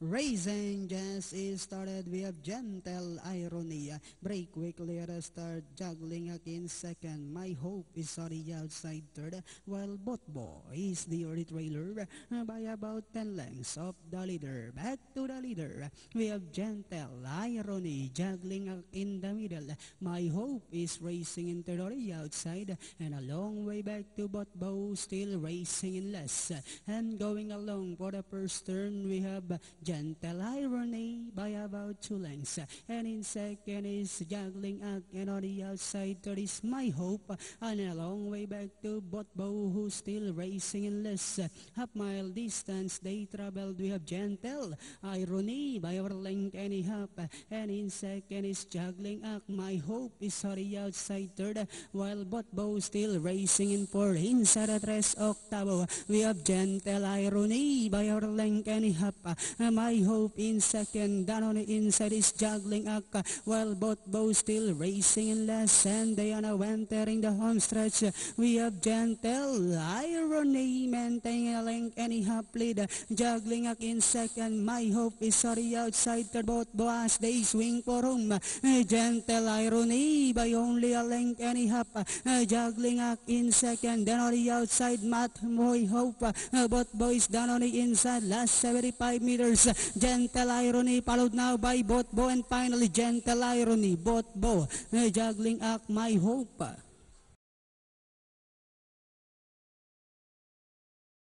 Racing just is started. We have gentle irony. Break quickly at the start. Juggling again second. My hope is sorry outside third. While Botbo is the early trailer by about 10 lengths of the leader. Back to the leader. We have gentle irony juggling in the middle. My hope is racing into the outside and a long way back to Botbo, still racing in less. And going along for the first turn, we have gentle irony by about 2 lengths. And in second is juggling act, and on the outside there is my hope. And a long way back to Botbo, who's still racing in less. Half mile distance they traveled. We have gentle irony by our length and a half. And in second is juggling act. My hope is sorry outside third, while Botbo still racing in fourth. Inside the tres octavo, we have gentle irony by our length and a half. My hope in second. Down on the inside is juggling act, while Botbo still racing in last, and they are now entering the home stretch. We have gentle irony maintaining a length and a half lead. Juggling act in second. My hope is sorry outside third. Botbo as they swing for home. Gentle irony by only a length and a half. Juggling act in second. Then on the outside, my hope. Botbo is down on the inside. Last 75 meters. Gentle irony followed now by Botbo, and finally gentle irony, Botbo. Juggling act, my hope.